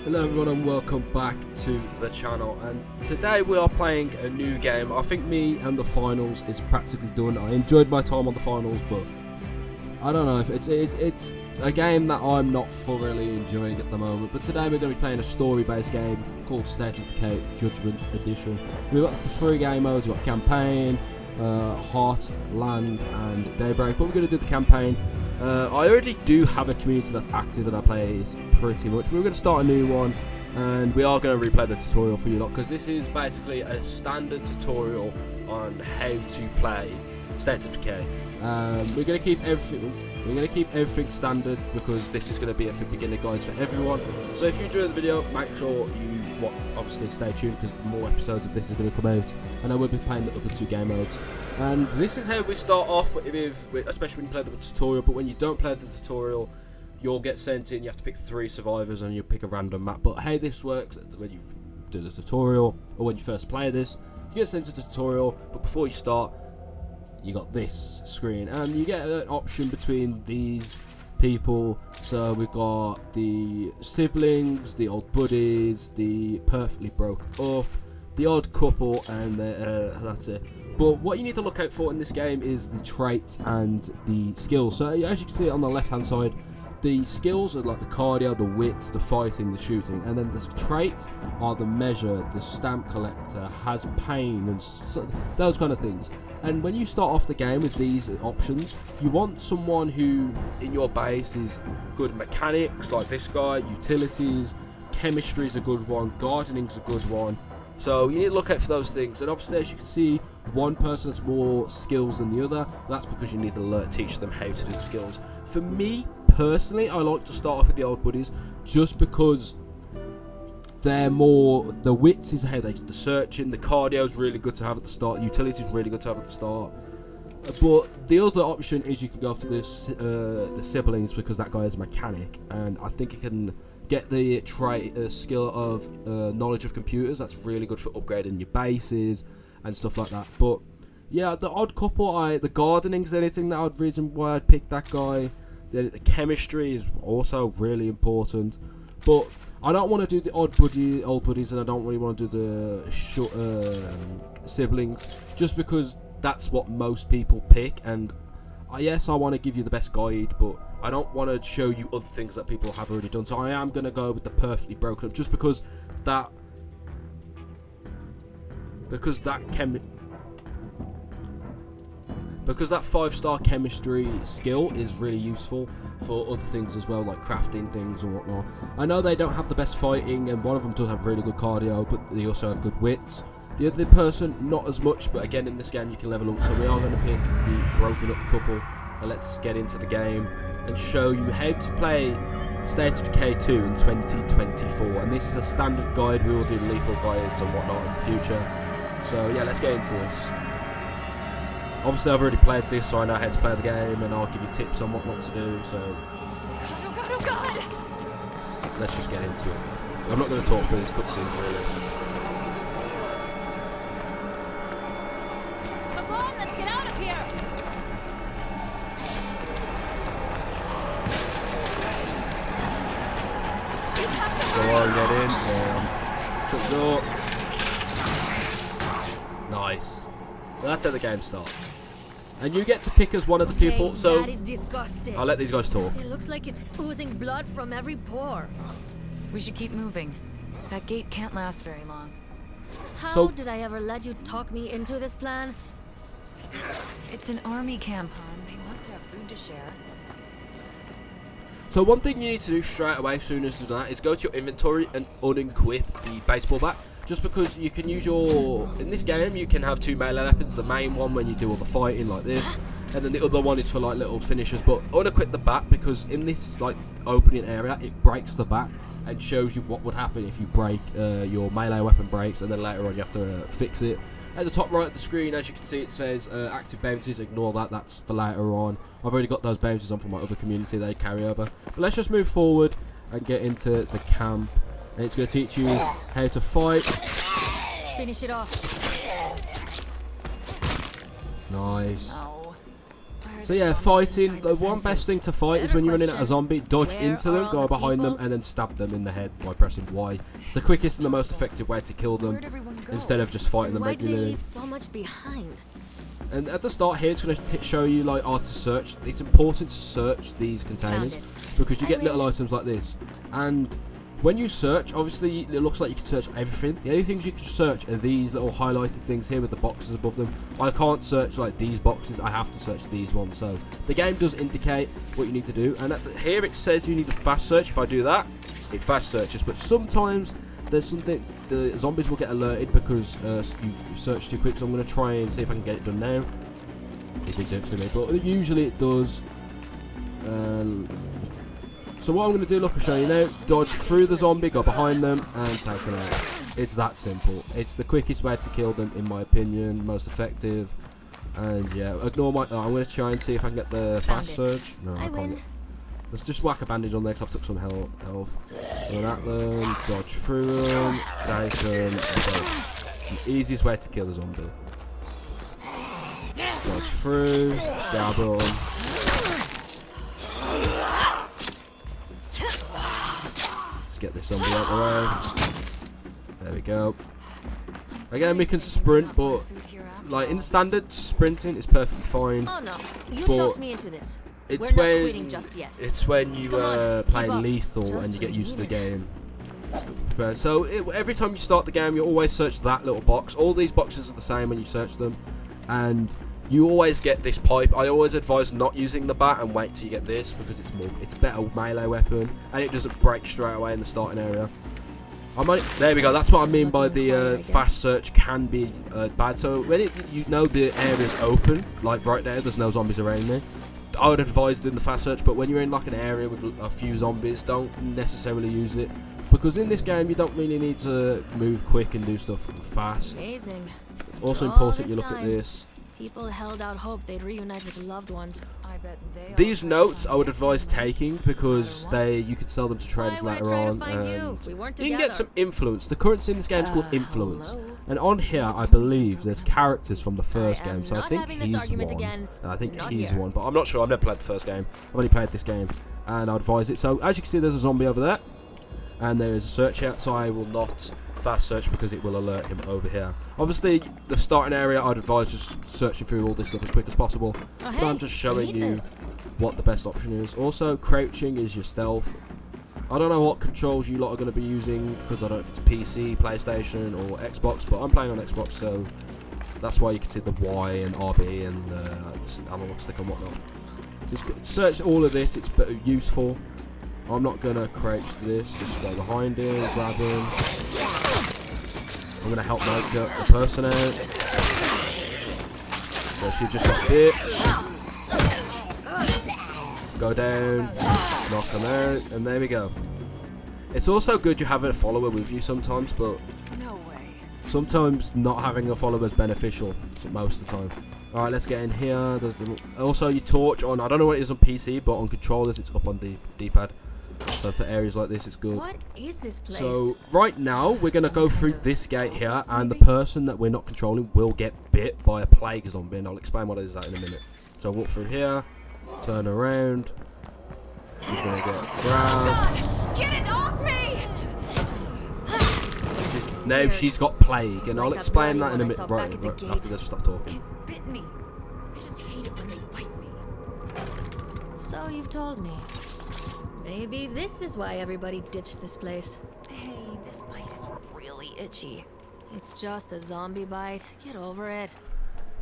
Hello everyone and welcome back to the channel, and today we are playing a new game. I think me and the finals is practically done. I enjoyed my time on the finals, but I don't know if it's a game that I'm not thoroughly enjoying at the moment. But today we're going to be playing a story-based game called State of Decay Judgement Edition. We've got the 3 game modes. We've got campaign, heart, land and daybreak, but we're going to do the campaign. I already do have a community that's active that I play pretty much. We're going to start a new one, and we are going to replay the tutorial for you lot, because this is basically a standard tutorial on how to play State of Decay. We're going to keep everything. We're going to keep everything standard because this is going to be a beginner guides for everyone. So if you enjoy the video, make sure you obviously stay tuned, because more episodes of this are going to come out, and I will be playing the other 2 game modes. And this is how we start off with, especially when you play the tutorial. But when you don't play the tutorial, you'll get sent in. You have to pick 3 survivors, and you pick a random map. But how this works, when you do the tutorial or when you first play this, you get sent to the tutorial. But before you start, you got this screen, and you get an option between these people. So we've got the siblings, the old buddies, the perfectly broke up, the odd couple, and that's it. But what you need to look out for in this game is the traits and the skills. So as you can see on the left hand side, the skills are like the cardio, the wits, the fighting, the shooting, and then the traits are the measure, the stamp collector, has pain, and so, those kind of things. And when you start off the game with these options, you want someone who in your base is good mechanics, like this guy, utilities, chemistry is a good one, gardening is a good one. So you need to look out for those things. And obviously, as you can see, one person has more skills than the other. That's because you need to teach them how to do the skills. For me personally, I like to start off with the old buddies, just because they're more, the wits is how they do the searching, the cardio is really good to have at the start, utility is really good to have at the start. But the other option is you can go for this the siblings, because that guy is a mechanic, and I think it can get the trait skill of knowledge of computers. That's really good for upgrading your bases and stuff like that. But yeah, the odd couple, the gardening's anything that I'd reason why I'd pick that guy. The chemistry is also really important, but I don't want to do the old buddies, and I don't really want to do the siblings, just because that's what most people pick. And yes, I want to give you the best guide, but I don't want to show you other things that people have already done. So I am going to go with the perfectly broken up, just because that 5-star chemistry skill is really useful for other things as well, like crafting things and whatnot. I know they don't have the best fighting, and one of them does have really good cardio, but they also have good wits. The other person, not as much, but again, in this game you can level up. So we are going to pick the broken up couple, and let's get into the game and show you how to play State of Decay 2 in 2024. And this is a standard guide. We will do lethal guides and whatnot in the future. So yeah, let's get into this. Obviously, I've already played this, so I know how to play the game, and I'll give you tips on what not to do. So Oh God. Let's just get into it. I'm not going to talk through these cutscenes really. Come on, let's get out of here. Go on, get in. Shut the door. Nice. Well, that's how the game starts. And you get to pick as one of the people. So that is disgusting. I'll let these guys talk. It looks like it's oozing blood from every pore. We should keep moving. That gate can't last very long. How did I ever let you talk me into this plan? It's an army camp, hon. They must have food to share. So one thing you need to do straight away as soon as you do that is go to your inventory and unequip the baseball bat. Just because you can use in this game you can have 2 melee weapons. The main one when you do all the fighting like this, and then the other one is for like little finishers. But unequip the bat, because in this like opening area it breaks the bat and shows you what would happen if you break your melee weapon breaks, and then later on you have to fix it. At the top right of the screen, as you can see, it says active bounties. Ignore that, that's for later on. I've already got those bounties on from my other community, they carry over. But let's just move forward and get into the camp. And it's going to teach you how to fight. Finish it off. Nice. No. So yeah, fighting, the one best thing to fight is when you're running at a zombie, dodge into them, go behind them, and then stab them in the head by pressing Y. It's the quickest and the most effective way to kill them, instead of just fighting them Why do they regularly. leave so much behind? And at the start here, it's going to show you like how to search. It's important to search these containers because you get little items like this. And when you search, obviously it looks like you can search everything. The only things you can search are these little highlighted things here with the boxes above them. I can't search like these boxes. I have to search these ones. So the game does indicate what you need to do. And here it says you need to fast search. If I do that, it fast searches. But sometimes there's something, the zombies will get alerted because you've searched too quick. So I'm going to try and see if I can get it done now. It did do it for me, but usually it does. So what I'm going to do, look, I'll show you now. Dodge through the zombie, go behind them, and take them out. It's that simple. It's the quickest way to kill them, in my opinion, most effective. And yeah, ignore my. I'm going to try and see if I can get the fast surge. No, I can't. Let's just whack a bandage on there because I've took some health. Run at them, dodge through them, take them, and go. The easiest way to kill a zombie. Dodge through, grab them. Let's get this zombie out the way. There we go. Again, we can sprint, but like in standard, sprinting is perfectly fine. Oh no, you talked me into this. It's We're not quitting just yet. It's when you play lethal Just and you get used to the when game. So every time you start the game, you always search that little box. All these boxes are the same when you search them, and you always get this pipe. I always advise not using the bat and wait till you get this because it's a better melee weapon and it doesn't break straight away in the starting area. There we go. That's what I mean by the fast search can be bad. So when you know the area's open, like right there's no zombies around me, I would advise doing the fast search. But when you're in like an area with a few zombies, don't necessarily use it because in this game you don't really need to move quick and do stuff fast. Amazing. It's also important you look at this. People held out hope they'd reunite with loved ones. I bet they These notes I would advise taking because you could sell them to traders later on, and We weren't you can get together. some influence. The currency in this game is called influence, and on here I believe there's characters from the first game, so I think he's one. And I think he's one, but I'm not sure. I've never played the first game. I've only played this game, and I advise it. So as you can see, there's a zombie over there, and there is a search here. So I will not fast search because it will alert him over here. Obviously, the starting area, I'd advise just searching through all this stuff as quick as possible. Oh, But I'm just showing you what the best option is. Also, crouching is your stealth. I don't know what controls you lot are going to be using because I don't know if it's PC, PlayStation, or Xbox, but I'm playing on Xbox, so that's why you can see the Y and RB and the analog stick and whatnot. Just search all of this. It's useful. I'm not going to crouch to this. Just go behind him, grab him. I'm going to help Mike get the person out. So she just got bit. Go down, knock him out, and there we go. It's also good you have a follower with you sometimes, but No way. sometimes not having a follower is beneficial most of the time. Alright, let's get in here. Also, your torch on, I don't know what it is on PC, but on controllers it's up on the D-pad. So for areas like this, it's good. What is this place? So right now, we're going to go through this gate here, and the person that we're not controlling will get bit by a plague zombie, and I'll explain what it is in a minute. So walk through here, turn around. She's going to get grabbed. Get it off me! Now she's got plague, and like I'll that explain that bloody in a one I minute saw right, back at the right gate. after this stop talking. It bit me. I just hate it when they bite me. So you've told me. Maybe this is why everybody ditched this place. Hey, this bite is really itchy. It's just a zombie bite. Get over it.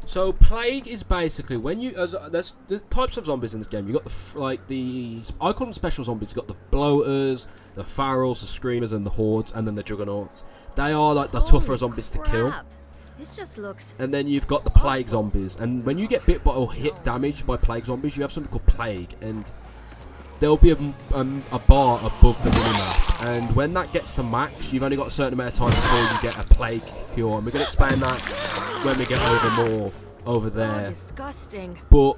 So plague is basically when you there's types of zombies in this game. You got the I call them special zombies. You got the bloaters, the pharaohs, the screamers, and the hordes, and then the juggernauts. They are like the tougher zombies to kill. This just looks. And then you've got the plague zombies. And when you get bit by or hit damaged by plague zombies, you have something called plague, and there'll be a bar above the minimap, and when that gets to max, you've only got a certain amount of time before you get a plague cure, and we're going to explain that when we get over there. Disgusting. But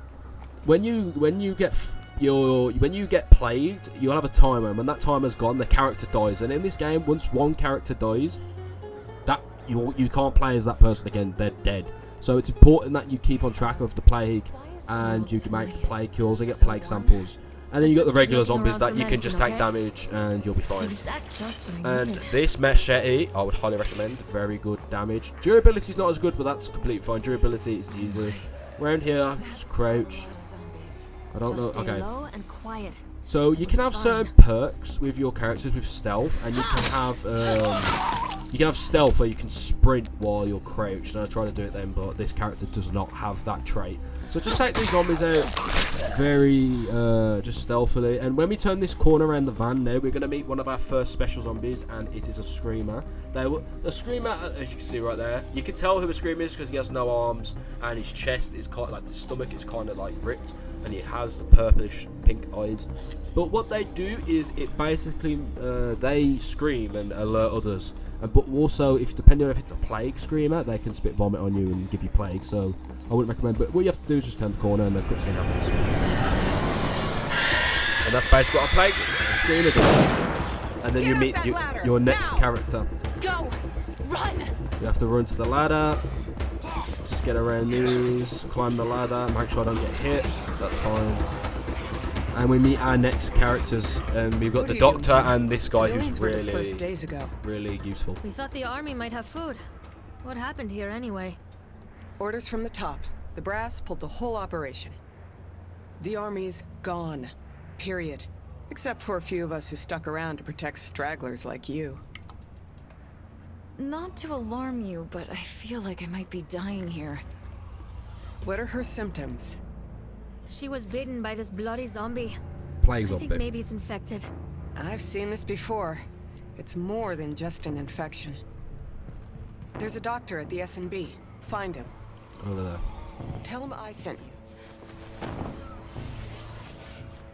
when you get plagued, you'll have a timer, and when that timer's gone, the character dies. And in this game, once one character dies, that you can't play as that person again. They're dead. So it's important that you keep on track of the plague and you can make plague cures and get plague samples. And then you got the regular zombies that you can just take damage and you'll be fine. And this machete, I would highly recommend. Very good damage. Durability is not as good, but that's completely fine. Durability is easy. Around here, just crouch. I don't know. Okay. Low and quiet. So you can have certain perks with your characters with stealth, and you can have stealth where you can sprint while you're crouched. And I try to do it then, but this character does not have that trait. So just take these zombies out very just stealthily. And when we turn this corner around the van now, we're going to meet one of our first special zombies, and it is a screamer. The screamer, as you can see right there, you can tell who a screamer is because he has no arms, and his chest is kind of like the stomach is kind of like ripped, and he has the purplish pink eyes. But what they do is it basically they scream and alert others. But also, depending on if it's a plague screamer, they can spit vomit on you and give you plague. So I wouldn't recommend. But what you have to do is just turn the corner and the cutscene happens. And that's basically what a plague screamer does. And then you meet your next character. Go! Run! You have to run to the ladder. Just get around these, climb the ladder, make sure I don't get hit. That's fine. And we meet our next characters, and we've got the doctor and this guy who's really useful. We thought the army might have food. What happened here anyway? Orders from the top. The brass pulled the whole operation. The army's gone. Period. Except for a few of us who stuck around to protect stragglers like you. Not to alarm you, but I feel like I might be dying here. What are her symptoms? She was bitten by this bloody zombie. Plague I zombie. think maybe it's infected. I've seen this before. It's more than just an infection. There's a doctor at the S&B. Find him. Over there. Tell him I sent you.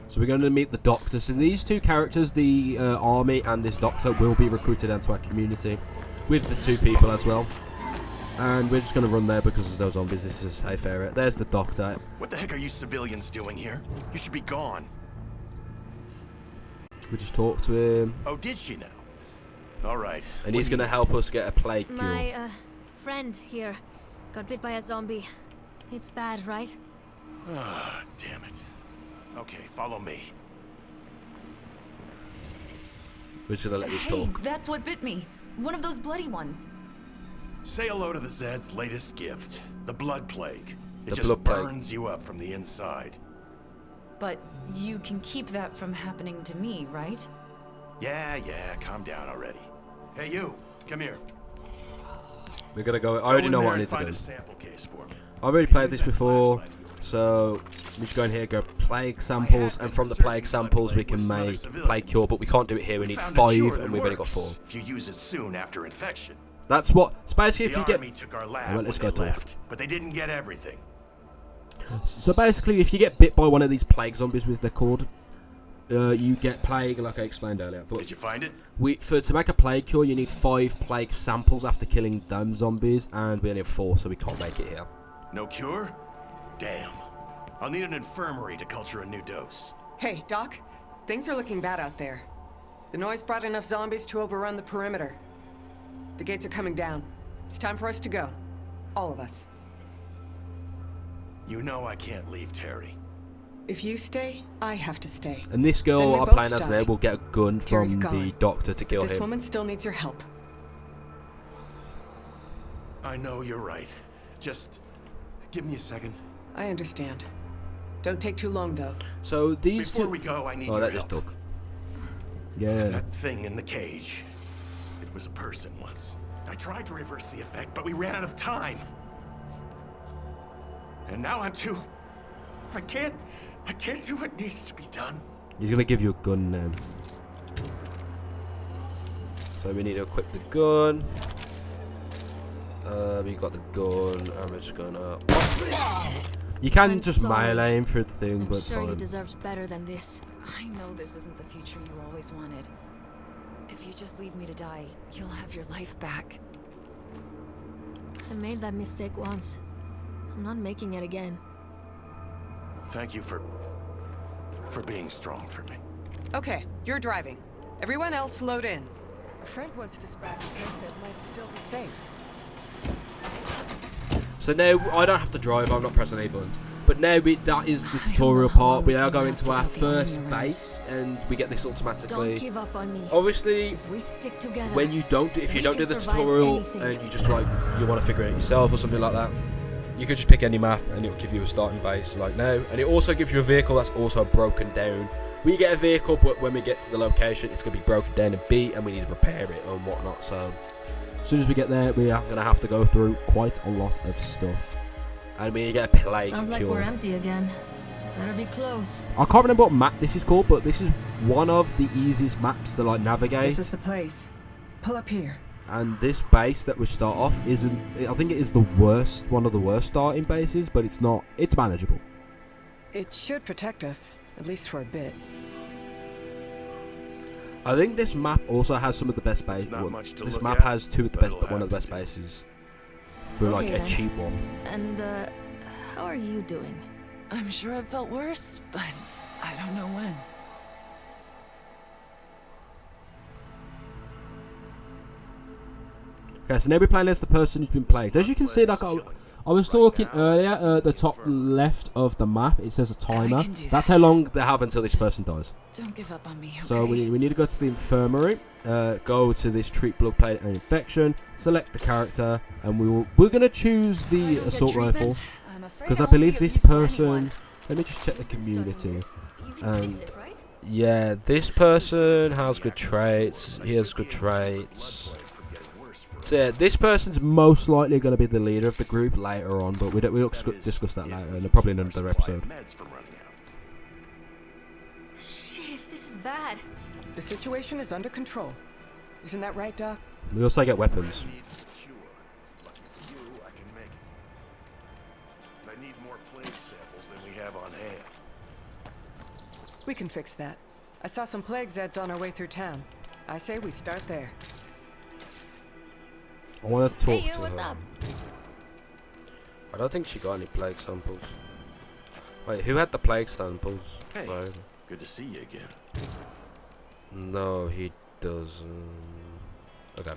So we're going to meet the doctor. So these two characters, the army and this doctor, will be recruited into our community with the two people as well. And we're just going to run there because of those zombies. This is a safe area. There's the doctor. What the heck are you civilians doing here? You should be gone. We just talked to him. Oh, did she now? All right. And he's going to help us get a plague cure. My friend here got bit by a zombie. It's bad, right? Ah, damn it. Okay, follow me. We're just going to let this Hey, talk. that's what bit me. One of those bloody ones. Say hello to the Zed's latest gift, the blood plague. It The just blood plague. burns you up from the inside. But you can keep that from happening to me, right? Yeah, calm down already. Hey, you, come here. We're going to go. I already know what I need to find do. a sample case for me. I've already played this before. So we just go in here, go plague samples, and from the plague samples we can make plague cure, but we can't do it here. We need 5, and we've only got 4. If you use it soon after infection. That's what. It's basically if The you get. army took our lab Well, let's when go they talk. left, but they didn't get everything. So basically, if you get bit by one of these plague zombies, with they're called, you get plague, like I explained earlier. But Did you find it? to make a plague cure, you need 5 plague samples after killing them zombies, and we only have 4, so we can't make it here. No cure? Damn. I'll need an infirmary to culture a new dose. Hey, Doc. Things are looking bad out there. The noise brought enough zombies to overrun the perimeter. The gates are coming down. It's time for us to go. All of us. You know I can't leave Terry. If you stay, I have to stay. And this Then girl we I'm both playing as die. there will get a gun Terry's from the gone. doctor to kill This him. woman still needs your help. I know you're right. Just give me a second. I understand. Don't take too long, though. So these Before two. we go, I need Oh, your that just help. took. Yeah. That thing in the cage. It was a person once. I tried to reverse the effect, but we ran out of time. And now I'm too... I can't do what needs to be done. He's gonna give you a gun now. So we need to equip the gun. We got the gun, and we're just gonna. You can I'm just sorry. melee him through the thing, I'm but it's sure you fine. deserved better than this. I know this isn't the future you always wanted. If you just leave me to die, you'll have your life back. I made that mistake once. I'm not making it again. Thank you for being strong for me. Okay, you're driving. Everyone else load in. A friend once described a place that might still be safe. So now I don't have to drive. I'm not pressing any buttons. But now that is the tutorial part. We are going to our first base, and we get this Don't automatically. give up on me. Obviously, If we stick together, when you don't, if you we don't do can the survive tutorial anything. and you just like you want to figure it out yourself or something like that, you could just pick any map and it will give you a starting base like now. And it also gives you a vehicle that's also broken down. We get a vehicle, but when we get to the location, it's going to be broken down and beat, and we need to repair it and whatnot. So as soon as we get there, we are going to have to go through quite a lot of stuff. And we need to get a plague Sounds like cure. we're empty again. Better be close. I can't remember what map this is called, but this is one of the easiest maps to like navigate. This is the place. Pull up here. And this base that we start off isn't. I think it is the worst, one of the worst starting bases, but it's not. It's manageable. It should protect us, at least for a bit. I think this map also has some of the best bases. not much to This look map at, has two of the but best, it'll one of the have best to do. bases for like Okay, a then. cheap one. And, how are you doing? I'm sure I've felt worse, but I don't know when. Okay, so now we're playing as the person who's been plagued. As you can see, like I was talking earlier, at the top left of the map, it says a timer. can do That's that. how long they have until this person dies. Don't give up on me, okay? So we need to go to the infirmary, go to this treat blood plague and infection, select the character, and we're gonna choose I the don't get assault treatment. rifle I'm afraid because I won't believe be of this use to person. anyone. Let me just check the community. You can And fix it, right? yeah, this person has good traits. He has good traits. So yeah, this person's most likely going to be the leader of the group later on, but we'll discuss that later, and probably in another episode. Shit, this is bad. The situation is under control. Isn't that right, Doc? We also get weapons. I need more plague samples than we have on hand. We can fix that. I saw some plague Zeds on our way through town. I say we start there. I want to talk Hey, you, to what's her. up? I don't think she got any plague samples. Wait, who had the plague samples? Hey. Right. Good to see you again. No, he doesn't. Okay.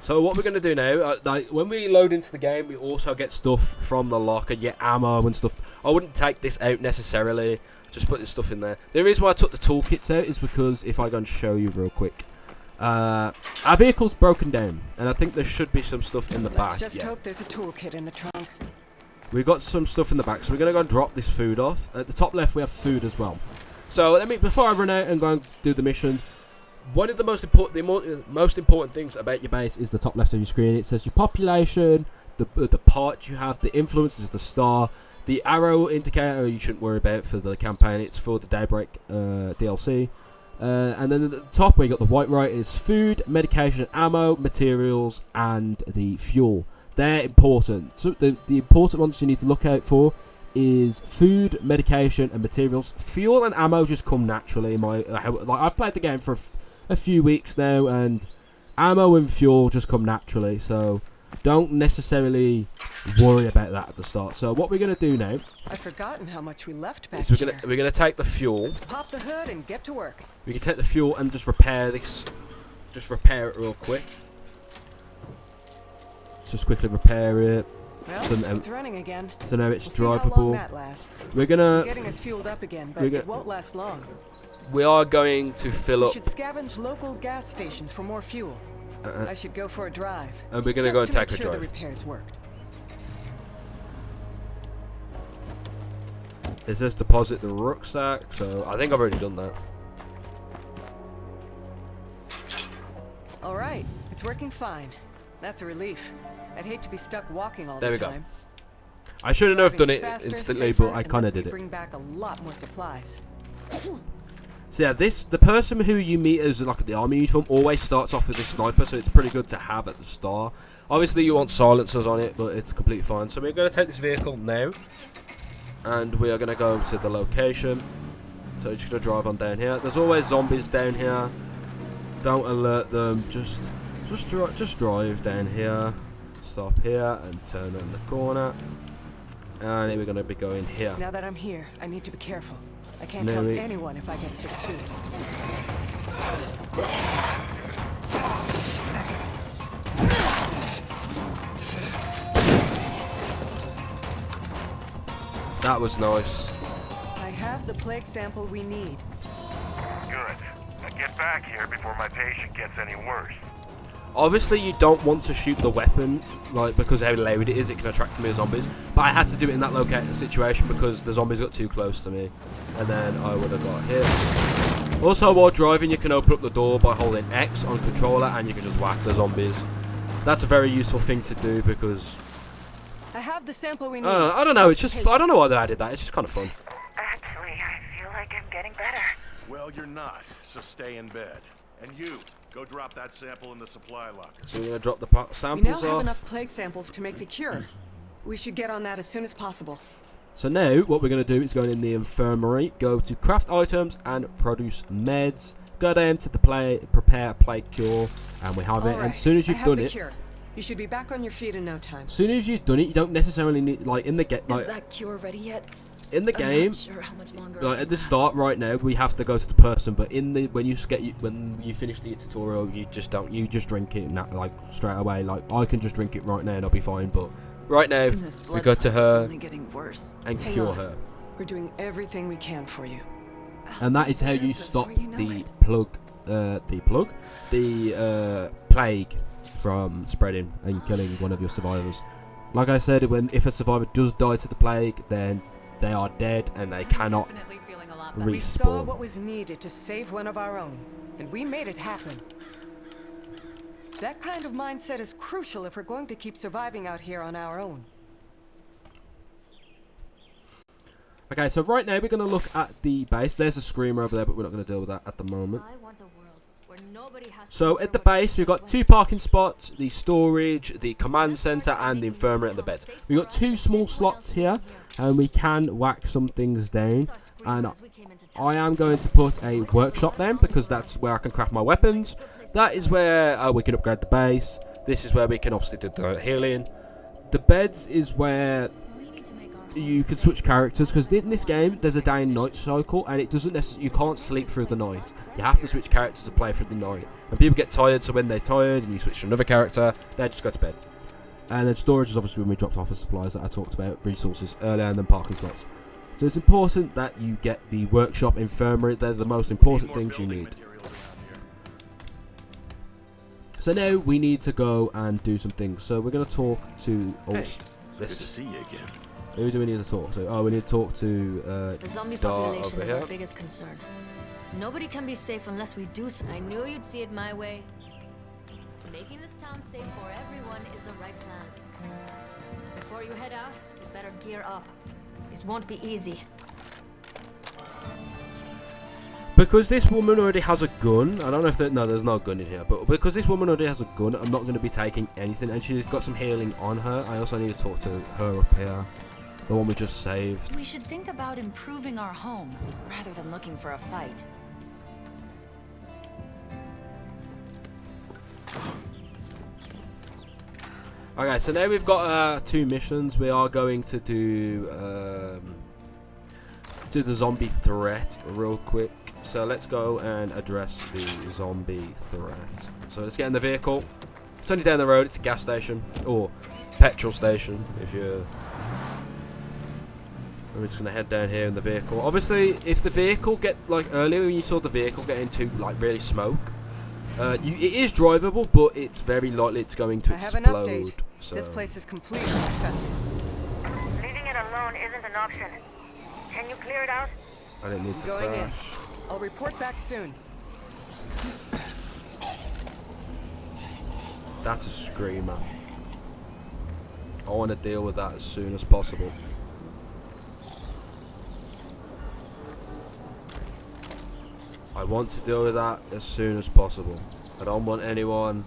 So what we're gonna do now, like when we load into the game, we also get stuff from the locker, get ammo and stuff. I wouldn't take this out necessarily. Just put this stuff in there. The reason why I took the toolkits out is because if I go and show you real quick, our vehicle's broken down, and I think there should be some stuff in the Let's back. just Yeah. hope there's a toolkit in the trunk. We've got some stuff in the back, so we're gonna go and drop this food off. At the top left, we have food as well. So before I run out and go and do the mission, one of the most important things about your base is the top left of your screen. It says your population, the parts you have, the influences, the star, the arrow indicator. You shouldn't worry about for the campaign. It's for the Daybreak DLC. And then at the top where you got the white right is food, medication, ammo, materials, and the fuel. They're important. So the important ones you need to look out for is food, medication, and materials. Fuel and ammo just come naturally. I've played the game for a few weeks now, and ammo and fuel just come naturally. So don't necessarily worry about that at the start. So what we're gonna do now I've forgotten how much we left back is here. we're gonna take the fuel. Let's pop the hood and get to work. We can take the fuel and just repair this. Just repair it real quick. Just quickly repair it. Well, So now- it's running again. So now it's We'll see how long drivable. that lasts. We're gonna. Getting us fueled up again, but we're it go- won't last long. We are going to fill We up, should scavenge local gas stations for more fuel. I should go for a drive. and we're gonna just go and to take make a sure drive. the repairs worked. It says deposit the rucksack, so I think I've already done that. All right, it's working fine. That's a relief. I'd hate to be stuck walking all There the we go. time. I shouldn't have done Driving's it faster, instantly, safer, but I and kind of lets me did it. Bring back a lot more supplies. So yeah, the person who you meet as like the army uniform always starts off with a sniper, so it's pretty good to have at the start. Obviously, you want silencers on it, but it's completely fine. So we're going to take this vehicle now, and we are going to go to the location. So we're just going to drive on down here. There's always zombies down here. Don't alert them. Just drive down here. Stop here and turn in the corner. And we're going to be going here. Now that I'm here, I need to be careful. I can't No, tell wait. anyone if I get sick too. That was nice. I have the plague sample we need. Good. Now get back here before my patient gets any worse. Obviously, you don't want to shoot the weapon, like, because how loud it is, it can attract more zombies. But I had to do it in that situation because the zombies got too close to me, and then I would have got hit. Also, while driving, you can open up the door by holding X on controller, and you can just whack the zombies. That's a very useful thing to do because I have the sample we need. I don't know. It's just I don't know why they added that. It's just kind of fun. Actually, I feel like I'm getting better. Well, you're not, so stay in bed. And you, go drop that sample in the supply locker. So we're gonna drop the We now samples have off. enough plague samples to make the cure. We should get on that as soon as possible. So now what we're going to do is go in the infirmary, go to craft items and produce meds, go down to the prepare a plague cure, and we have it. All right, And as soon as you've done the it, cure. You should be back on your feet in no time. as soon as you've done it, you don't necessarily need, like in the Is that cure ready yet? in the I'm game, not sure how much longer I like can at the last. start right now, we have to go to the person, but in the when you finish the tutorial, you just drink it like straight away. Like I can just drink it right now and I'll be fine, but right now This we blood go to clot's her only getting worse. and Hang cure on. her. We're doing everything we can for you. And that is how you Before stop you know the it. plague from spreading and killing one of your survivors. Like I said, if a survivor does die to the plague, then they are dead and they cannot Definitely feeling a lot better. We saw what respawn. was needed to save one of our own, and we made it happen. That kind of mindset is crucial if we're going to keep surviving out here on our own. Okay, so right now we're going to look at the base. There's a screamer over there, but we're not going to deal with that at the moment. I want a world where nobody has to So wonder at the what base, we've got comes 2 when. parking spots, the storage, the command center, and the infirmary and the beds. We've got 2 small slots here, and we can whack some things down. And I am going to put a workshop down because that's where I can craft my weapons. That is where we can upgrade the base. This is where we can obviously do the healing. The beds is where you can switch characters, because in this game there's a day and night cycle, and it doesn't necessarily, you can't sleep through the night. You have to switch characters to play through the night, and people get tired, so when they're tired and you switch to another character, they just go to bed. And then storage is obviously when we dropped off the supplies that I talked about, resources earlier, and then parking slots. So it's important that you get the workshop, infirmary. They're the most important things you need. So now we need to go and do some things. So we're going to talk to Good to this. see you again. Who do we need to talk to? Oh, we need to talk to The zombie Dar population over is here. our biggest concern. Nobody can be safe unless we do so. I knew you'd see it my way. Making this town safe for everyone is the right plan. Before you head out, you better gear up. This won't be easy. Because this woman already has a gun. I don't know if no, there's no gun in here, but because this woman already has a gun, I'm not going to be taking anything, and she's got some healing on her. I also need to talk to her up here, the one we just saved. We should think about improving our home rather than looking for a fight. Okay, so now we've got 2 missions. We are going to do the zombie threat real quick. So let's go and address the zombie threat. So let's get in the vehicle. It's only down the road. It's a gas station or petrol station. If you're, we're just gonna head down here in the vehicle. Obviously, if the vehicle like earlier when you saw the vehicle get into like really smoke, it is drivable, but it's very likely it's going to I have an explode. update. So. This place is completely infested. Leaving it alone isn't an option. Can you clear it out? I didn't need to Going in. crash. I'll report back soon. That's a screamer. I want to deal with that as soon as possible. I want to deal with that as soon as possible. I don't want anyone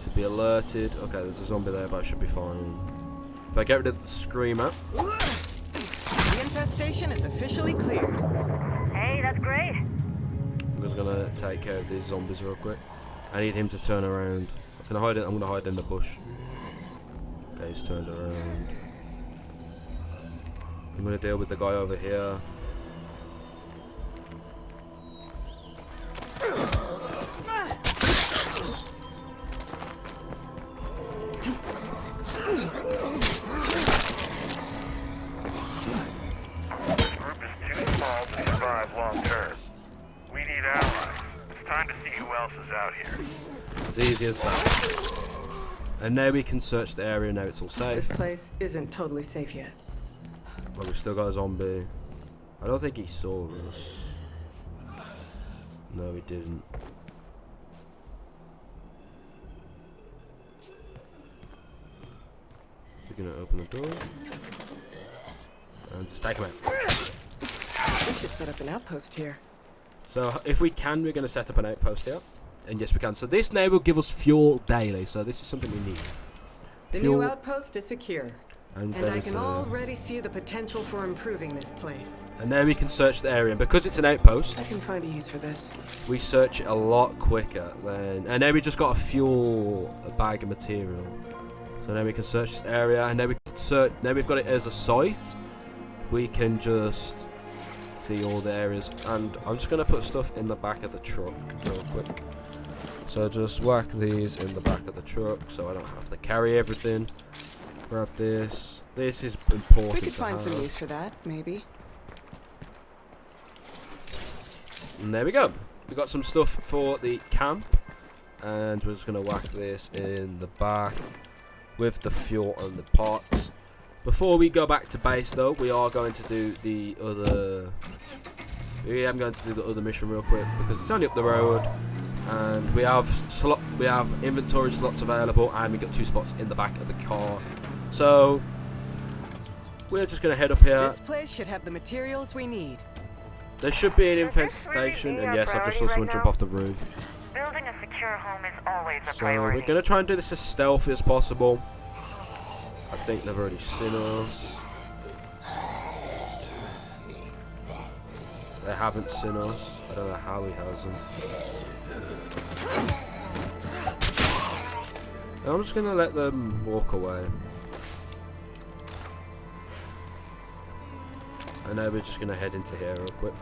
to be alerted. Okay, there's a zombie there, but I should be fine. If I get rid of the screamer. The infestation is officially cleared. Hey, that's great. I'm just gonna take care of these zombies real quick. I need him to turn around. Can I hide it? I'm gonna hide in the bush. Okay, he's turned around. I'm gonna deal with the guy over here. As easy as that. And now we can search the area. Now it's all safe. This place isn't totally safe yet. But we've still got a zombie. I don't think he saw us. No, he didn't. We're gonna open the door and just take him out. We should set up an outpost here. So if we can, we're gonna set up an outpost here. And yes, we can. So this now will give us fuel daily. So this is something we need. The Fuel. new outpost is secure. And I can already see the potential for improving this place. And now we can search the area. And because it's an outpost, I can find a use for this. we search it a lot quicker than. And now we just got a bag of material. So now we can search this area. And now we can search. Now we've got it as a site. We can just see all the areas. And I'm just gonna put stuff in the back of the truck real quick. So just whack these in the back of the truck so I don't have to carry everything. Grab this. This is important. We could find some use for that, maybe. And there we go. We got some stuff for the camp. And we're just going to whack this in the back with the fuel and the parts. Before we go back to base though, we are going to do the other... We am going to do the other mission real quick because it's only up the road. And we have inventory slots available, and we got 2 spots in the back of the car. So we're just gonna head up here. This place should have the materials we need. There should be an infestation, and yes, I've just saw someone jump off the roof. Building a secure home is always a So priority. we're gonna try and do this as stealthy as possible. I think they've already seen us. They haven't seen us. I don't know how he hasn't. I'm just gonna let them walk away. I know we're just gonna head into here real quick.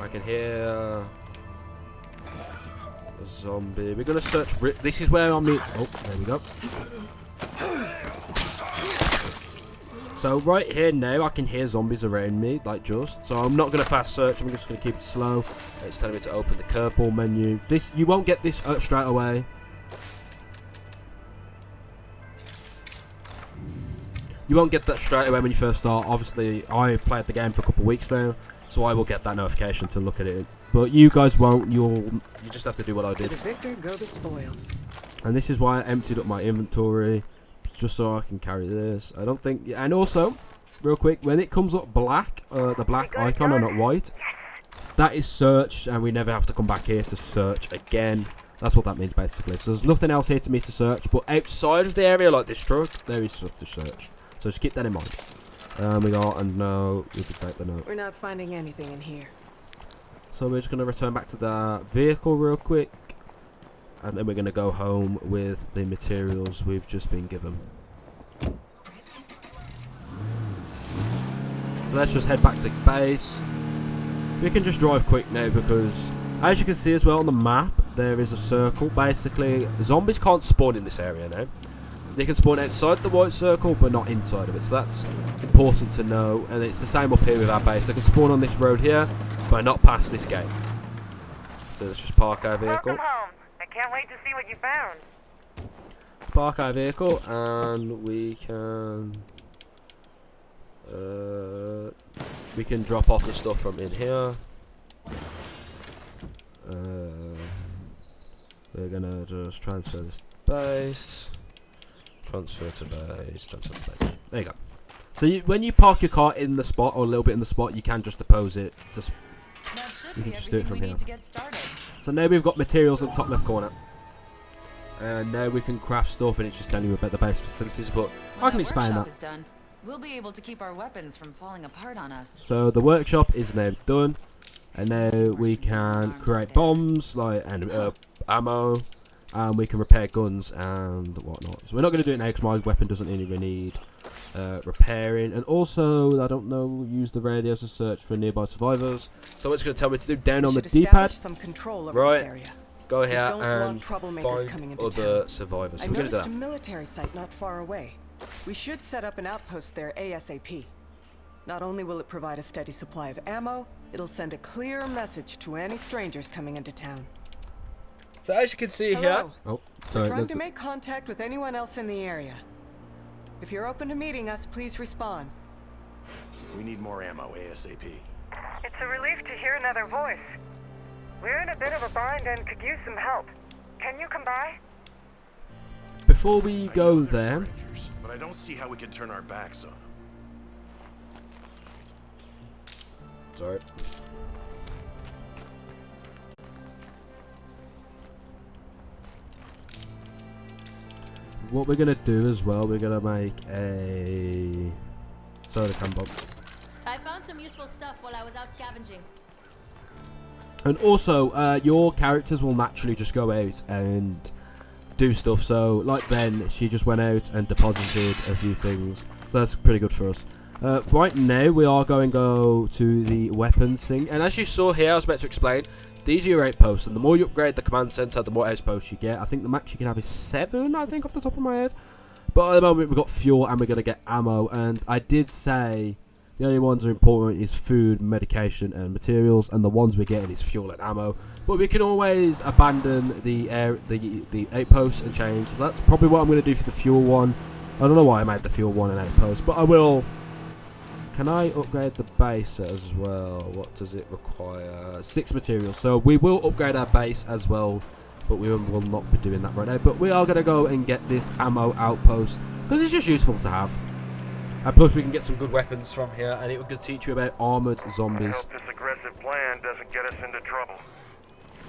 I can hear a zombie. We're gonna search. This is where I'm meet. Oh, there we go. So right here now, I can hear zombies around me, like just. So I'm not gonna fast search. I'm just gonna keep it slow. It's telling me to open the curveball menu. This you won't get this straight away. You won't get that straight away when you first start. Obviously, I've played the game for a couple of weeks now, so I will get that notification to look at it. But you guys won't. You just have to do what I did. To the victor go the spoils. And this is why I emptied up my inventory, just so I can carry this. I don't think. And also, real quick, when it comes up black, the black icon and not white, that is searched, and we never have to come back here to search again. That's what that means basically. So there's nothing else here to me to search, but outside of the area like this truck, there is stuff to search. So just keep that in mind. We got a note. We can take the note. We're not finding anything in here. So we're just going to return back to the vehicle real quick. And then we're going to go home with the materials we've just been given. So let's just head back to base. We can just drive quick now because, as you can see as well on the map, there is a circle. Basically, zombies can't spawn in this area now. They can spawn outside the white circle, but not inside of it. So that's important to know. And it's the same up here with our base. They can spawn on this road here, but not past this gate. So let's just park our vehicle. Welcome home. I can't wait to see what you found. Park our vehicle, and we can drop off the stuff from in here. We're gonna just transfer this to base. Transfer to base. Transfer to base. There you go. So when you park your car in the spot or a little bit in the spot, you can just depose it. You can just do it from here. So now we've got materials in the top left corner. And now we can craft stuff, and it's just telling you about the base facilities, but I can explain that. We'll be able to keep our weapons from falling apart on us. So the workshop is now done, and now we can create bombs and ammo, and we can repair guns and whatnot. So we're not going to do it now because my weapon doesn't really need repairing. And also, I don't know, use the radios to search for nearby survivors. So it's going to tell me to do down on the D-pad. Right. Go here and find other survivors. So I we're going to do noticed a that. military site not far away. We should set up an outpost there ASAP. Not only will it provide a steady supply of ammo, it'll send a clear message to any strangers coming into town. So as you can see here... Hello. Oh, We're sorry. trying to make contact with anyone else in the area. If you're open to meeting us, please respond. We need more ammo ASAP. It's a relief to hear another voice. We're in a bit of a bind and could use some help. Can you come by? Before we I go know they're there... strangers, but I don't see how we can turn our backs on them. Sorry. What we're gonna do as well, we're gonna make a soda can bomb. I found some useful stuff while I was out scavenging. And also, your characters will naturally just go out and do stuff. So, like Ben, she just went out and deposited a few things. So that's pretty good for us. Right now, we are going to go to the weapons thing. And as you saw here, I was about to explain, these are your outposts. And the more you upgrade the command center, the more outposts you get. I think the max you can have is 7, I think, off the top of my head. But at the moment, we've got fuel and we're going to get ammo. And I did say the only ones that are important is food, medication, and materials. And the ones we're getting is fuel and ammo. But we can always abandon the outposts and change. So that's probably what I'm going to do for the fuel one. I don't know why I made the fuel one an outpost, but I will. Can I upgrade the base as well? What does it require? 6 materials. So we will upgrade our base as well, but we will not be doing that right now. But we are going to go and get this ammo outpost because it's just useful to have. And plus we can get some good weapons from here, and it will teach you about armored I zombies. hope this aggressive plan doesn't get us into trouble.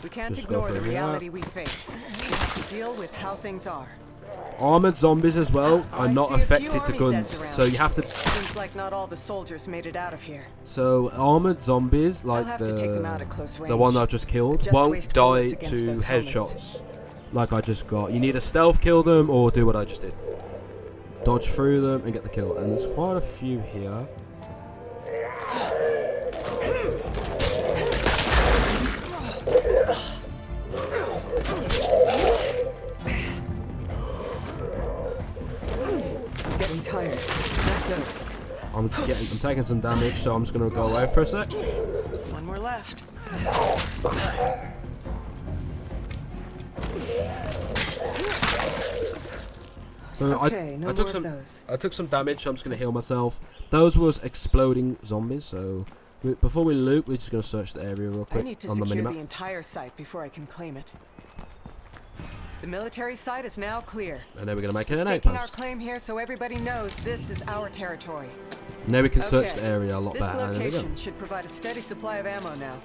We can't Just go ignore the for it, yeah. reality we face. We have to deal with how things are. Armored zombies as well are I not see a few affected to army guns, sets around. so you have to. Seems like not all the soldiers made it out of here. So armored zombies, I'll like have to take them out at close range. the one I've just killed, Just won't waste die bullets against to those headshots, like I just got. You need to stealth kill them or do what I just did. Dodge through them and get the kill. And there's quite a few here. Getting tired. Not good. I'm taking some damage, so I'm just gonna go away for a sec. One more left. So Okay, no I took more some of those. I took some damage, so I'm just gonna heal myself. Those was exploding zombies. So before we loot, we're just gonna search the area real I quick need to on the secure minimap. the entire site before I can claim it. The military site is now clear. And then we're gonna make it We're an staking our outpost. claim here so everybody knows this is our territory. Now we can search Okay, the area a lot This better. And there we go. location should provide a steady supply of ammo now.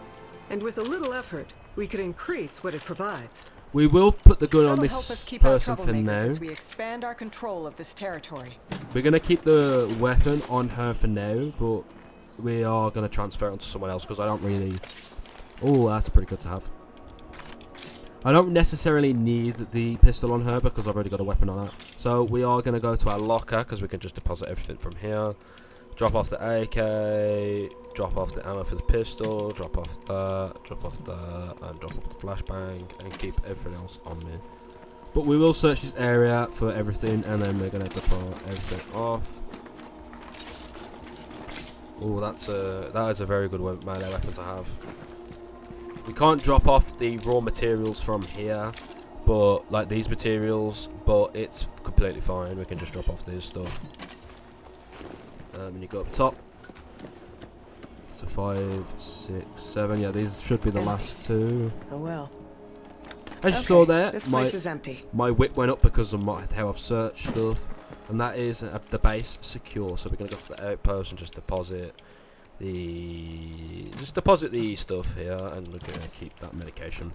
And with a little effort, we could increase what it provides. We will put the gun on That'll help us this keep out person for troublemakers now. as we expand our control of this territory. We're gonna keep the weapon on her for now, but we are gonna transfer it onto someone else because I don't really. Oh, that's pretty good to have. I don't necessarily need the pistol on her because I've already got a weapon on her. So we are gonna go to our locker because we can just deposit everything from here. Drop off the AK, drop off the ammo for the pistol, drop off that, and drop off the flashbang, and keep everything else on me. But we will search this area for everything, and then we're gonna deploy everything off. Oh, that is a very good melee weapon to have. We can't drop off the raw materials from here, but like these materials, but it's completely fine. We can just drop off this stuff. And you go up top. So 5, 6, 7. Yeah, these should be the last 2. Oh well. As you saw there, This place is empty. my whip went up because of how I've searched stuff, and that is the base secure. So we're gonna go to the outpost and just deposit the stuff here, and we're gonna keep that medication.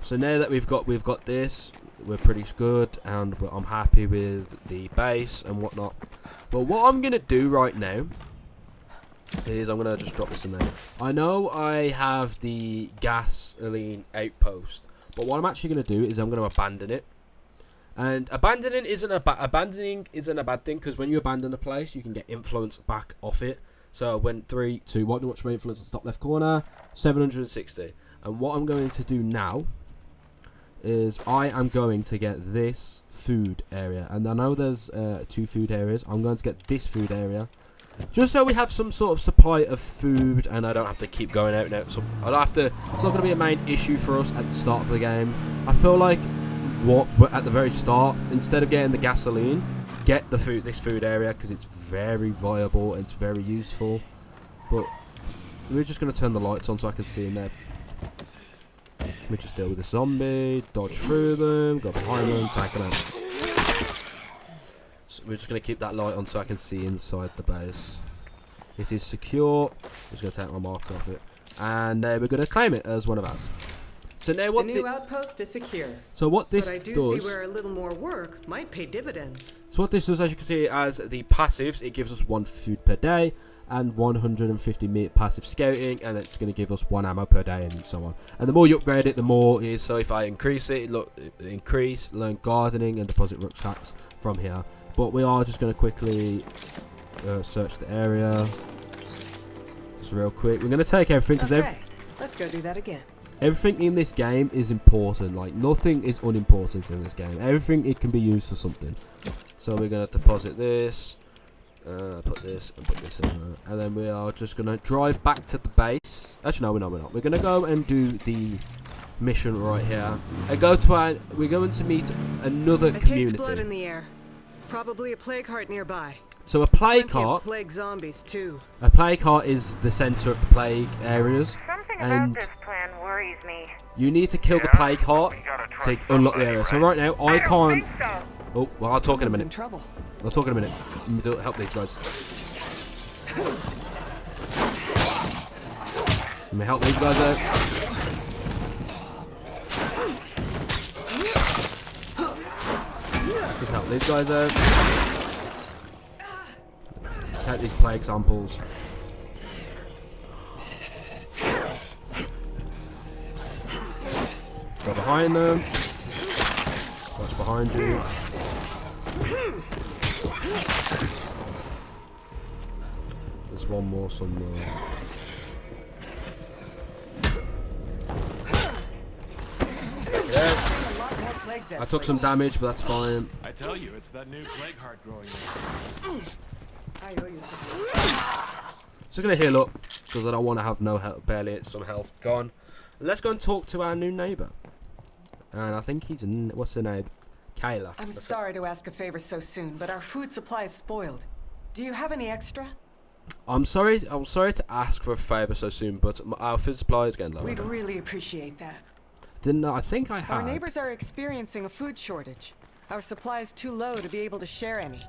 So now that we've got this, we're pretty good, and I'm happy with the base and whatnot. But what I'm gonna do right now is I'm gonna just drop this in there. I know I have the gasoline outpost, but what I'm actually gonna do is I'm gonna abandon it. And abandoning isn't a bad thing, because when you abandon a place, you can get influence back off it. So I went 3, 2, 1. Watch my influence on the top left corner, 760. And what I'm going to do now is I am going to get this food area, and I know there's 2 food areas. I'm going to get this food area, just so we have some sort of supply of food, and I don't have to keep going out and out. So I don't have to. It's not going to be a main issue for us at the start of the game. I feel like at the very start, instead of getting the gasoline, get the food. This food area because it's very viable and it's very useful. But we're just going to turn the lights on so I can see in there. We just deal with the zombie, dodge through them, go behind them, take them out. So we're just going to keep that light on so I can see inside the base. It is secure. I'm just going to take my marker off it. And we're going to claim it as one of ours. So now what the new outpost is secure. So what this but I do does... see where a little more work might pay dividends. So what this does, as you can see, as the passives, it gives us 1 food per day. And 150 meter passive scouting, and it's going to give us 1 ammo per day, and so on. And the more you upgrade it, the more it is. So if I increase it, learn gardening and deposit rucksacks from here. But we are just going to quickly search the area, just real quick. We're going to take everything because let's go do that again. Everything in this game is important. Like nothing is unimportant in this game. Everything it can be used for something. So we're going to deposit this. Put this and put this in there. And then we are just going to drive back to the base. Actually, no, we're not. We're going to go and do the mission right here. And we're going to meet another community. Taste blood in the air. Probably a plague heart nearby. So a plague heart. Plague zombies too. A plague heart is the center of the plague areas. Something and about this plan worries me. you need to kill the plague heart to unlock the area. So right now, I can't... So. Oh, well, I'll talk in a minute. In trouble. I'll talk in a minute. Help these guys. Let me help these guys out. Just help these guys out. Take these plague samples. Go behind them. That's behind you. There's one more somewhere. I took some damage, but that's fine. I tell you, it's that new plague heart growing there. I owe you. Just gonna heal up because I don't want to have no health, barely some health gone. Let's go and talk to our new neighbour. And I think he's what's the name? Kayla. I'm sorry to ask a favor so soon, but our food supply is spoiled. Do you have any extra? I'm sorry to ask for a favour so soon, but our food supply is getting low. We'd really appreciate that. Didn't I think I had. Our neighbors are experiencing a food shortage. Our supply is too low to be able to share any.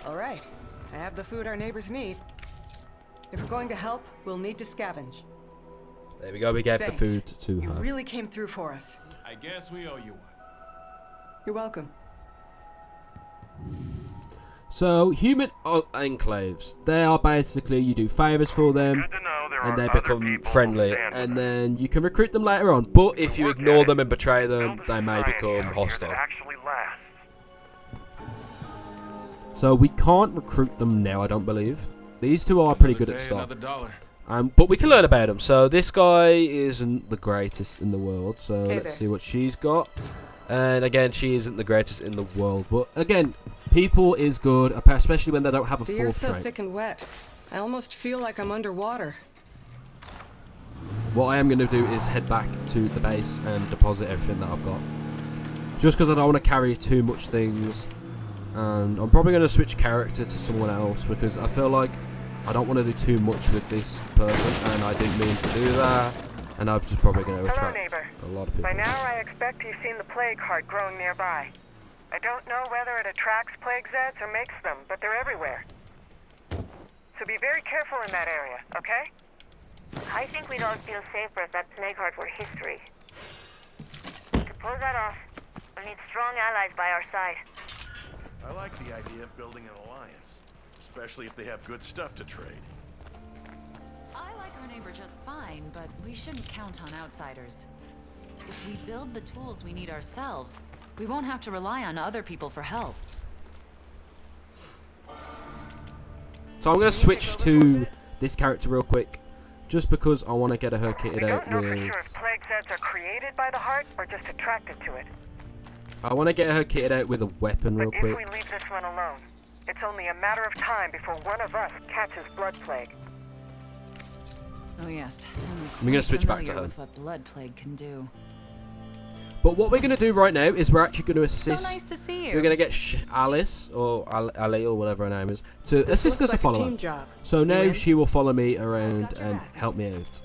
All right, I have the food our neighbors need. If we're going to help, we'll need to scavenge. There we go. We gave Thanks. the food to You her. really came through for us. I guess we owe you one. You're welcome. So, human enclaves. They are basically, you do favours for them, Good to know there and are they other become people friendly, who stand with and us. then you can recruit them later on. But if you Look ignore at them it. and betray them, Build a they may society become out here hostile. that actually lasts. So we can't recruit them now, I don't believe. These two are pretty good at Another start. dollar. But we can learn about them. So this guy isn't the greatest in the world. So Hey let's there. see what she's got. And again, she isn't the greatest in the world. But again, people is good, especially when they don't have a The full air's so strength. thick and wet. I almost feel like I'm underwater. What I am going to do is head back to the base and deposit everything that I've got. Just because I don't want to carry too much things. And I'm probably going to switch character to someone else because I feel like I don't want to do too much with this person, and I didn't mean to do that. And I'm just probably going to Hello, attract neighbor. a lot of people. By now, I expect you've seen the plague heart growing nearby. I don't know whether it attracts plague zeds or makes them, but they're everywhere. So be very careful in that area, okay? I think we'd all feel safer if that plague heart were history. To pull that off, we'll need strong allies by our side. I like the idea of building an alliance, especially if they have good stuff to trade. I like our neighbor just fine, but we shouldn't count on outsiders. If we build the tools we need ourselves, we won't have to rely on other people for help. So I'm going to switch to this character real quick, just because I want to get her kitted We out don't know for with... sure if plague zeds are created by the heart or just attracted to it. I want to get her kitted out with a weapon real But if we quick. leave this one alone, It's only a matter of time before one of us catches blood plague. Oh yes. I'm gonna switch back to Familiar her. with what blood plague can do. But what we're going to do right now is we're actually going to assist. So nice to see you. We're going to get Alice, or Ali, or whatever her name is, to assist us to follow her. Job. So now in? she will follow me around Got your and back. help me out.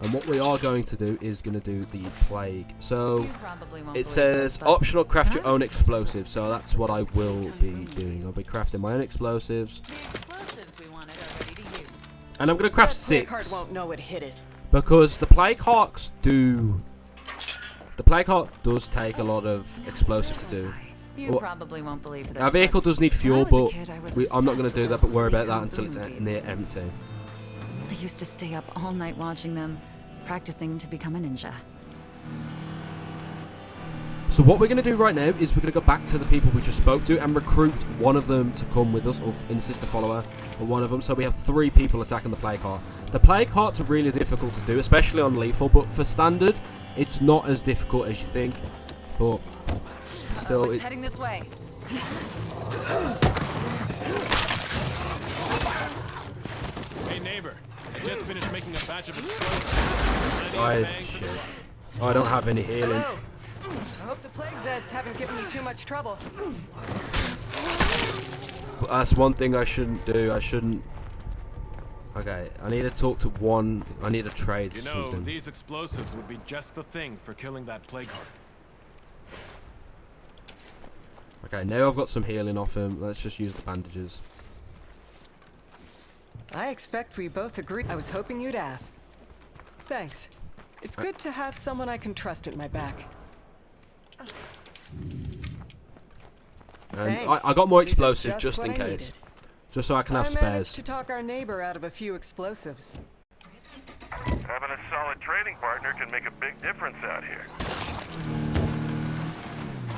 And what we are going to do is going to do the plague. So You probably won't it believe says this, but optional craft your can I own see explosives. So that's what I will be doing. I'll be crafting my own explosives. The explosives we wanted are ready to use. And I'm going to craft That plague heart 6. won't know it hit it. Because the plague hearts do... The plague heart does take a lot of explosives to do. You Well, probably won't believe this. Our vehicle does need fuel, When I was but a kid, I was I'm not going to obsessed do with that, those but worry silly about that kung until fu it's movies. near empty. I used to stay up all night watching them, practicing to become a ninja. So what we're going to do right now is we're going to go back to the people we just spoke to and recruit one of them to come with us, or insist to follow her, or one of them. So we have 3 people attacking the plague heart. The plague hearts are really difficult to do, especially on lethal, but for standard, it's not as difficult as you think. But still, It's heading this way. Hey neighbor, I just finished making a batch of explosives. shit. I don't have any healing. Hello. I hope the plague Zeds haven't given you too much trouble. But that's one thing I shouldn't do. I shouldn't. Okay, I need to talk to one. I need to trade You know, something. these explosives would be just the thing for killing that plague heart. Okay, now I've got some healing off him. Let's just use the bandages. I expect we both agree. I was hoping you'd ask. Thanks. It's good to have someone I can trust at my back. And Thanks. I got more These are explosives just in what I case. needed. Just so I can have I managed spares. to talk our neighbor out of a few explosives. Having a solid trading partner can make a big difference out here.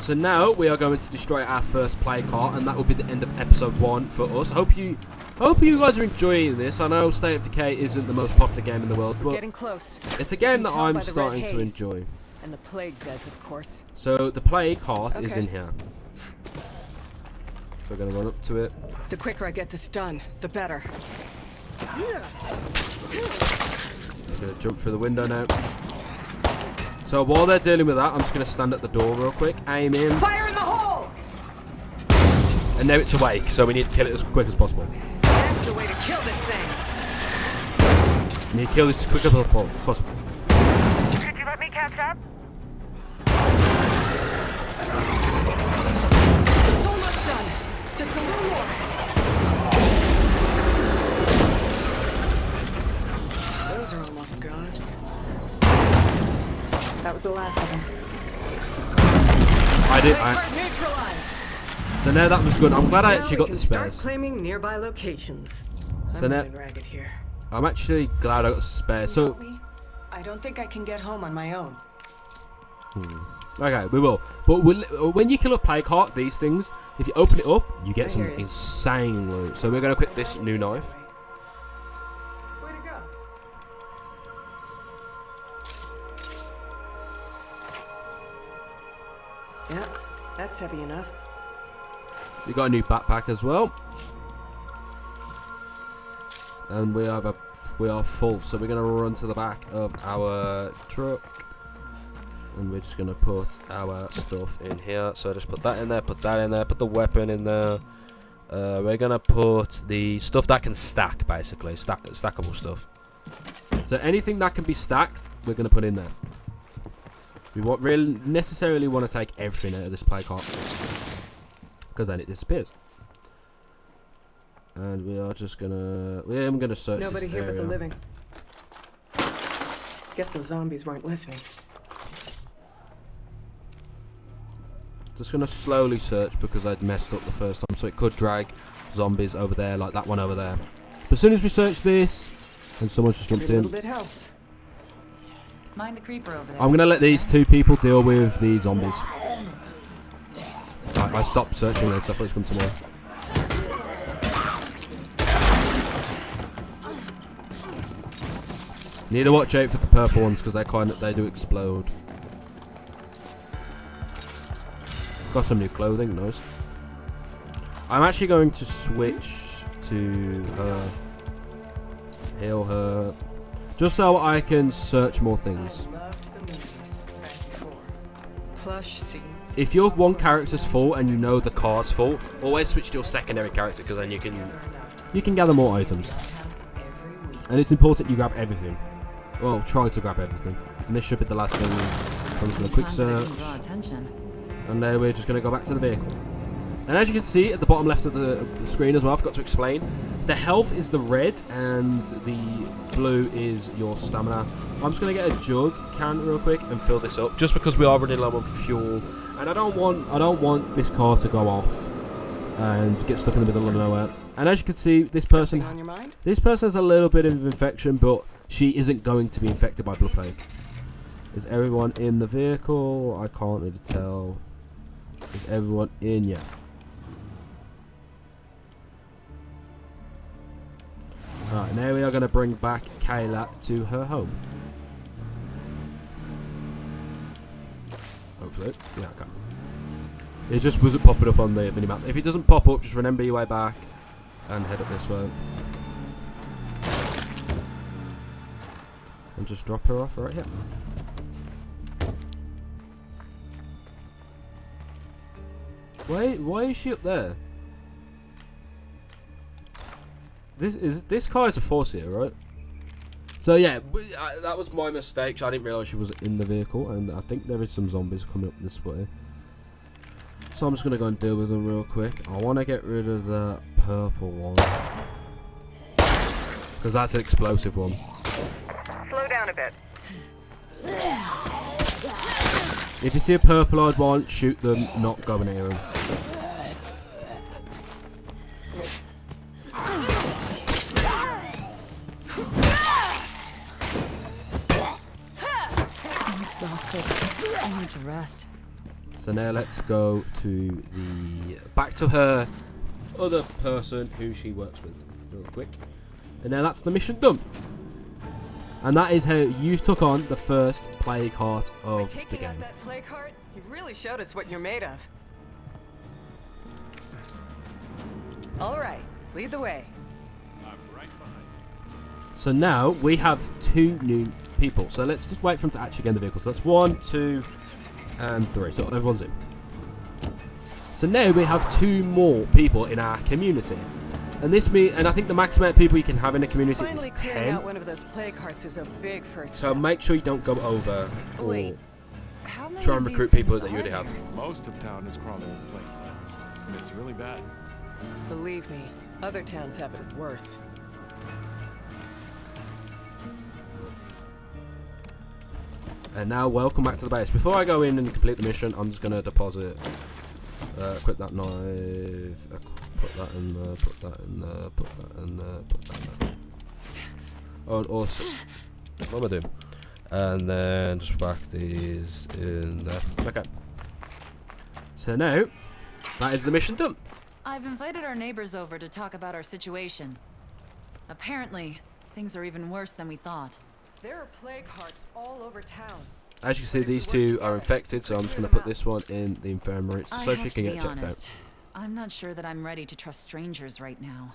So now we are going to destroy our first plague heart, and that will be the end of episode 1 for us. I hope you guys are enjoying this. I know State of Decay isn't the most popular game in the world, but Getting close. it's a game You that can tell I'm by the red starting to haze. enjoy. And the plague Zeds, of course. So the plague heart is Okay. in here. So we're going to run up to it. The quicker I get this done, the better. We're going to jump through the window now. So while they're dealing with that, I'm just going to stand at the door real quick, aim in, Fire in the hole! and now it's awake, so we need to kill it as quick as possible. That's the way to kill this thing. We need to kill this as quick as possible. Could you let me catch up? It's almost done. Just a little more. Those are almost gone. That was the last of them. I did. Plague heart neutralized. So now that was good. I'm glad I Now actually we got can the start spares. claiming nearby locations. So I'm now- running ragged here. I'm actually glad I got the spares. So Help me? I don't think I can get home on my own. okay, we will. But when you kill a plague heart, these things, if you open it up, you get I some hear you. insane loot. So we're gonna pick this new knife. Way to go. Yeah, that's heavy enough. We got a new backpack as well, and we are full. So we're gonna run to the back of our truck, and we're just gonna put our stuff in here. So just put that in there, put that in there, put the weapon in there. We're gonna put the stuff that can stack, basically stackable stuff. So anything that can be stacked, we're gonna put in there. We really necessarily want to take everything out of this plague heart, because then it disappears. And we are just gonna... I'm gonna search Nobody this here but area. the living. Guess the zombies weren't listening. Just gonna slowly search because I'd messed up the first time, so it could drag zombies over there, like that one over there. But as soon as we search this, and someone's just jumped Every little in, bit helps. Mind the creeper over there. I'm gonna let these 2 people deal with the zombies. I stopped searching there because I thought it was coming tomorrow. Need to watch out for the purple ones because they do explode. Got some new clothing, nice. I'm actually going to switch to her, heal her, just so I can search more things. I loved the movies back before. Plush seats. If your one character's full and you know the card's full, always switch to your secondary character because then you can gather more items. And it's important you grab everything. Well, try to grab everything. And this should be the last thing. I'm just going to quick search. And there we're just going to go back to the vehicle. And as you can see at the bottom left of the screen as well, I forgot to explain, the health is the red and the blue is your stamina. I'm just going to get a jug can real quick and fill this up, just because we are running low on fuel. And I don't want this car to go off and get stuck in the middle of nowhere. And as you can see, this person has a little bit of infection, but she isn't going to be infected by blood plague. Is everyone in the vehicle? I can't really tell. Is everyone in yet? Alright, now we are going to bring back Kayla to her home. Hopefully. Yeah, I can. It just wasn't popping up on the minimap. If it doesn't pop up, just remember your way back and head up this way. And just drop her off right here. Wait, why is she up there? This car is a 4-seater, right? So yeah, that was my mistake. I didn't realise she was in the vehicle, and I think there is some zombies coming up this way. So I'm just gonna go and deal with them real quick. I want to get rid of the purple one because that's an explosive one. Slow down a bit. If you see a purple-eyed one, shoot them, not go near them. I'm exhausted. I need to rest. So now let's go to back to her other person who she works with real quick. And now that's the mission done. And that is how you took on the first plague heart of the game. That plague heart, you really showed us what you're made of. All right, lead the way. I'm right behind you. So now we have 2 new people. So let's just wait for them to actually get in the vehicle. So that's 1, 2, and 3. So everyone's in. So now we have 2 more people in our community. And and I think the max amount of people you can have in a community is 10. Clearing out one of those plague hearts is a big first step. So make sure you don't go over or Wait, how many try and of these recruit people things that you already are have. there? Most of town is crawling with plague sites. It's really bad. Believe me, other towns have it worse. And now welcome back to the base. Before I go in and complete the mission, I'm just going to deposit. Equip that knife. Put that in there. Put that in there. Put that in there. Put that in there. Oh, awesome. What am I doing? And then just whack these in there. Okay. So now, that is the mission done. I've invited our neighbors over to talk about our situation. Apparently, things are even worse than we thought. There are plague hearts all over town. As you can see, these 2 are infected, so I'm just going to put this one in the infirmary so she can get checked out. I'm not sure that I'm ready to trust strangers right now.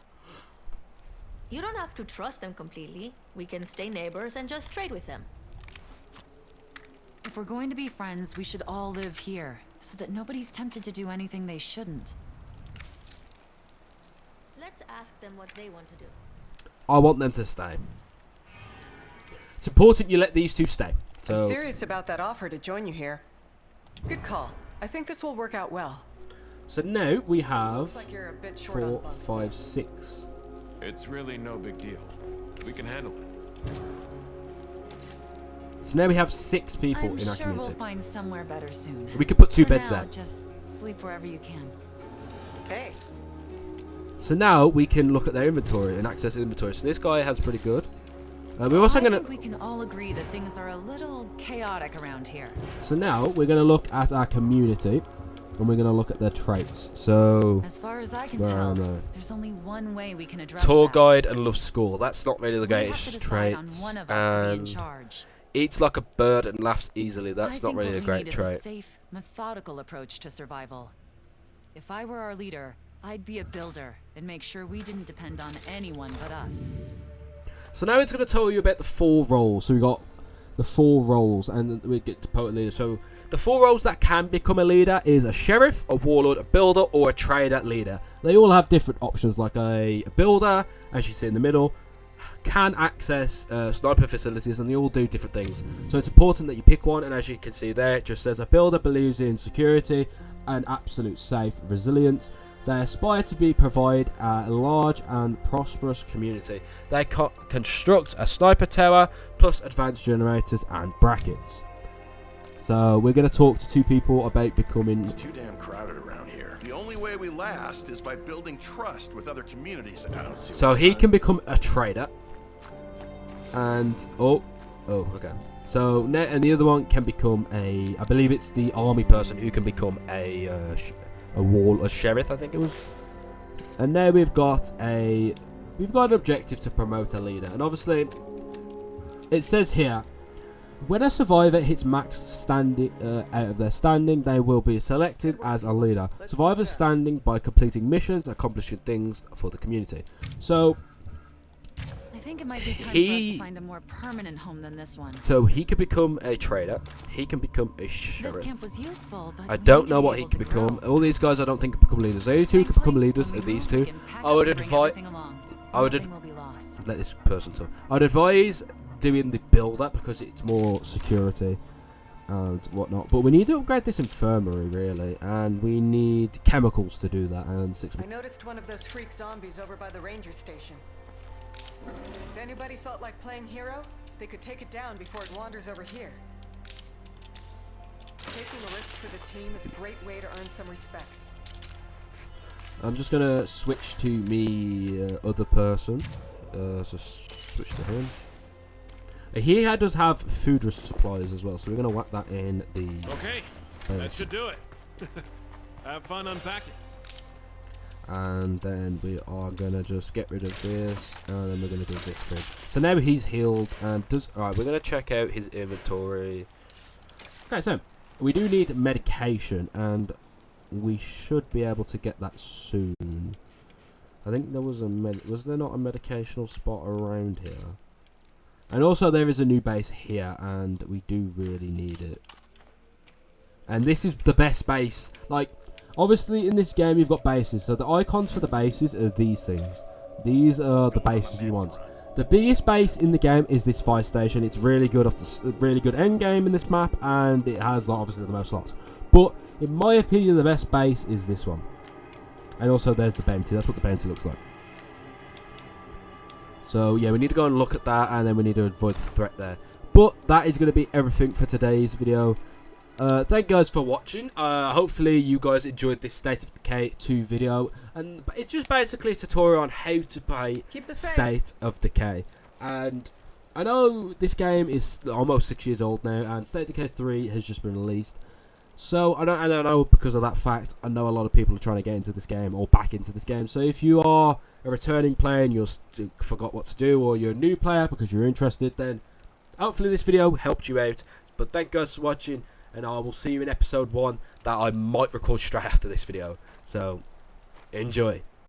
You don't have to trust them completely. We can stay neighbors and just trade with them. If we're going to be friends, we should all live here, so that nobody's tempted to do anything they shouldn't. Let's ask them what they want to do. I want them to stay. It's important you let these 2 stay. I'm So serious about that offer to join you here. Good call. I think this will work out well. So now we have Looks like you're a bit short on 4, bucks. 5, 6. It's really no big deal. We can handle it. So now we have 6 people I'm in our sure community. we'll find somewhere better soon. We could put 2 For beds now, there. just sleep wherever you can. Hey, So now we can look at their inventory and access inventory. So this guy has pretty good. We're also I gonna. think we can all agree that things are a little chaotic around here. So now we're gonna look at our community, and we're gonna look at their traits. So As far as I can where tell, am I? there's only one way we can address Tour that. guide and love school. That's not really the We have to greatest decide on traits. one of us to be in And charge. eats like a bird and laughs easily. That's I not think really what a we great need trait. is a safe, methodical approach to survival. If I were our leader, I'd be a builder and make sure we didn't depend on anyone but us. So now it's going to tell you about the 4 roles. So we got the 4 roles, and we get to poet leader. So the 4 roles that can become a leader is a sheriff, a warlord, a builder, or a trader leader. They all have different options, like a builder, as you see in the middle, can access sniper facilities, and they all do different things. So it's important that you pick one, and as you can see there, it just says a builder believes in security and absolute safe resilience. They aspire to provide a large and prosperous community. They construct a sniper tower, plus advanced generators and brackets. So we're going to talk to 2 people about becoming... It's too damn crowded around here. The only way we last is by building trust with other communities. I don't see So he can become a trader. And... Oh, okay. So, and the other one can become a... I believe it's the army person who can become a sheriff, I think it was. And now we've got an objective to promote a leader, and obviously it says here, when a survivor hits max standing out of their standing, they will be selected as a leader. Survivors standing by completing missions, accomplishing things for the community. So I think it might be time for us to find a more permanent home than this one. So he can become a trader. He can become a sheriff. This camp was useful, but I don't know what he can become. All these guys I don't think can become leaders. The only 2 who can become leaders are these 2. I would advise... Let this person talk. I'd advise doing the builder because it's more security and whatnot. But we need to upgrade this infirmary, really. And we need chemicals to do that. And 6 I noticed one of those freak zombies over by the ranger station. If anybody felt like playing hero, they could take it down before it wanders over here. Taking a risk for the team is a great way to earn some respect. I'm just gonna switch to me other person. So switch to him. He does have food supplies as well, so we're gonna whack that in the. Okay, that should do it. Have fun unpacking. And then we are gonna just get rid of this, and then we're gonna do this thing. So now he's healed and does. Alright, we're gonna check out his inventory. Okay, so we do need medication, and we should be able to get that soon. I think there was was there not a medicational spot around here? And also there is a new base here, and we do really need it. And this is the best base. Like, obviously in this game you've got bases, so the icons for the bases are these things. These are the bases you want. The biggest base in the game is this fire station. It's really good, really good end game in this map, and it has obviously the most slots. But in my opinion, the best base is this one. And also there's the bounty. That's what the bounty looks like. So yeah, we need to go and look at that, and then we need to avoid the threat there. But that is going to be everything for today's video. Thank you guys for watching. Hopefully you guys enjoyed this State of Decay 2 video, and it's just basically a tutorial on how to play State of Decay. And I know this game is almost 6 years old now, and State of Decay 3 has just been released. So I don't know, because of that fact, I know a lot of people are trying to get into this game or back into this game. So if you are a returning player and you forgot what to do, or you're a new player because you're interested, then hopefully this video helped you out. But thank you guys for watching, and I will see you in episode 1 that I might record straight after this video. So enjoy.